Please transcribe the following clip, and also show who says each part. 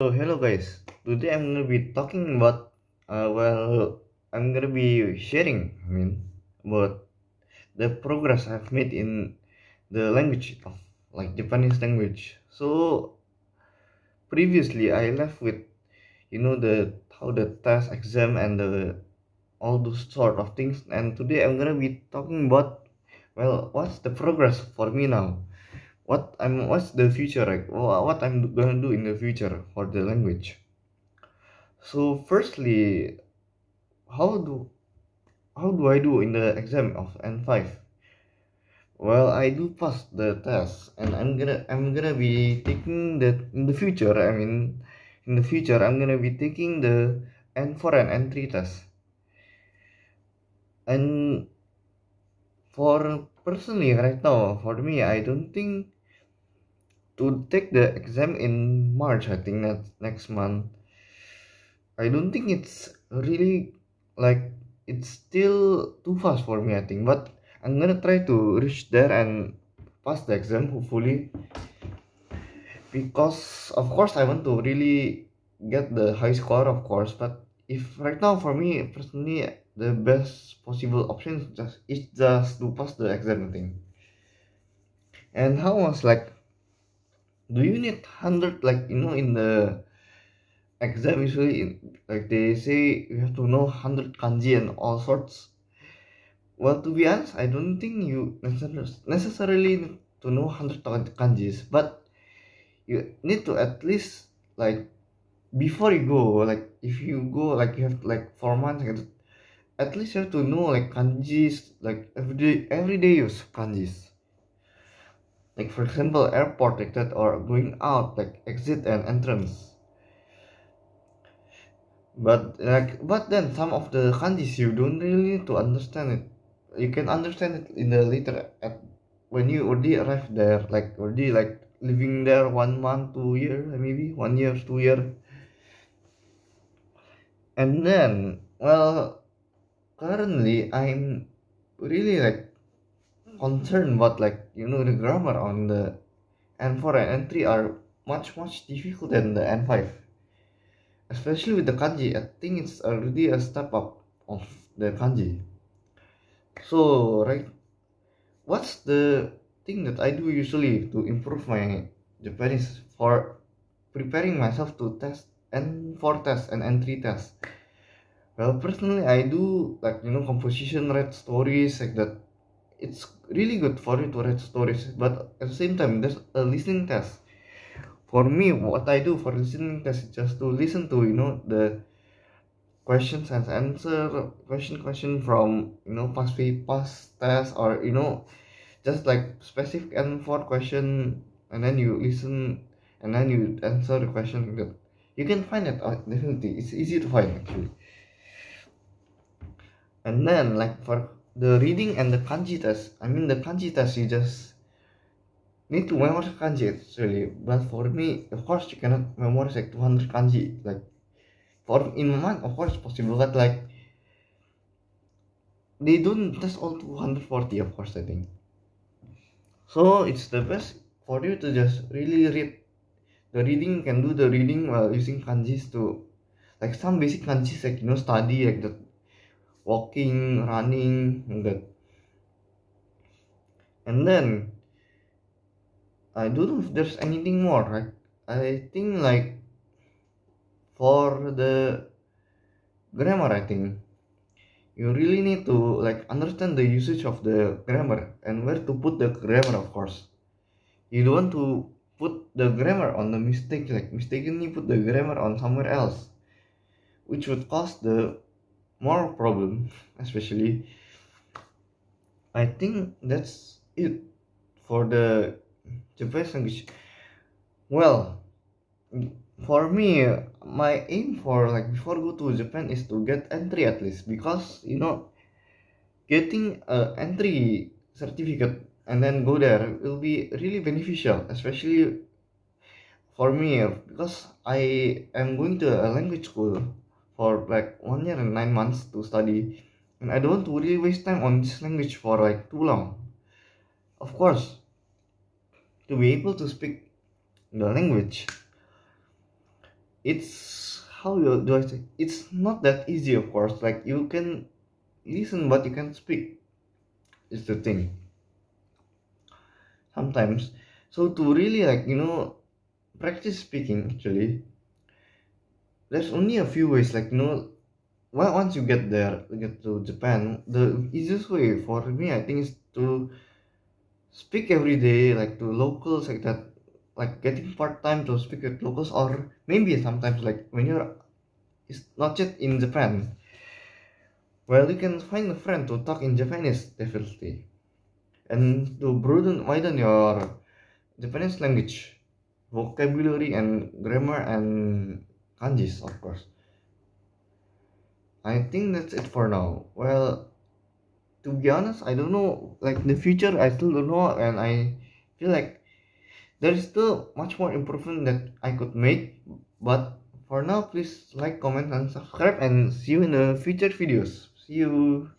Speaker 1: So hello guys, today I'm gonna be talking about I'm gonna be sharing about the progress I've made in the language of like Japanese language. So previously I left with the how the test exam and the all those sort of things, and today I'm gonna be talking about what's the progress for me now, what's the future, like what I'm gonna do in the future for the language. So firstly, how do how do I do in the exam of N5? Well, I do pass the test, and I'm gonna be taking the in the future. In the future, I'm gonna be taking the N4 and N3 test. And for personally, right now, for me, I don't think to take the exam in March. I think that's next month. I don't think it's really like it's still too fast for me, I think, but I'm gonna try to reach there and pass the exam hopefully, because of course I want to really get the high score, of course. But if right now for me personally the best possible option is just to pass the exam, I think. And how was like, do you need 100, like in the exam usually like they say you have to know 100 kanji and all sorts. Well, to be honest, I don't think you necessarily need to know 100 kanjis, but you need to at least, like, before you go, like if you go like you have like 4 months, like, at least you have to know like kanjis, like everyday use kanjis. Like for example, airport like that, or going out like exit and entrance. But then some of the kanjis you don't really need to understand it. You can understand it in the later at when you already arrive there, like already like living there 1 month, 2 year, maybe 1 year, 2 year. And then, well, currently I'm really like concerned about, like, the grammar on the N4 and N3 are much difficult than the N5, especially with the kanji. I think it's already a step up of the kanji. So, right, what's the thing that I do usually to improve my Japanese for preparing myself to test N4 test and N3 test? Well, personally, I do like composition, write stories like that. It's really good for you to write stories, but at the same time, there's a listening test. For me, what I do for listening test is just to listen to the questions and answer question from past test, or just like specific and for question, and then you listen, and then you answer the question. That you can find it out, definitely it's easy to find actually. And then, like, for the reading and the kanji test, the kanji test, you just need to memorize kanji actually. But for me, of course, you cannot memorize like 200 kanji, like, for in my mind, of course possible, but like they don't test all 240, of course, I think. So it's the best for you to just really read the reading. You can do the reading while using kanjis to, like, some basic kanjis, like study like that, walking, running, and that. And then I don't know if there's anything more, right? I think, like, for the grammar, I think you really need to, like, understand the usage of the grammar and where to put the grammar, of course. You don't want to put the grammar on the mistake, like mistakenly put the grammar on somewhere else, which would cause the more problem. Especially, I think that's it for the Japanese language. Well, for me, my aim for, like, before go to Japan is to get entry at least, because getting a entry certificate and then go there will be really beneficial, especially for me, because I am going to a language school for like 1 year and 9 months to study, and I don't want to really waste time on this language for like too long. Of course, to be able to speak the language, it's how do I say? It's not that easy, of course. Like you can listen, but you can't speak. Is the thing sometimes. So to really practice speaking, actually, there's only a few ways. Well, once you get there, get to Japan, the easiest way for me, I think, is to speak every day, like to locals, like that, like getting part time to speak with locals, or maybe sometimes like when you're, it's not yet in Japan, well, you can find a friend to talk in Japanese, definitely, and to widen your Japanese language, vocabulary and grammar and kanjis, of course. I think that's it for now. Well, to be honest, I don't know. Like in the future, I still don't know, and I feel like there is still much more improvement that I could make. But for now, please like, comment, and subscribe, and see you in the future videos. See you.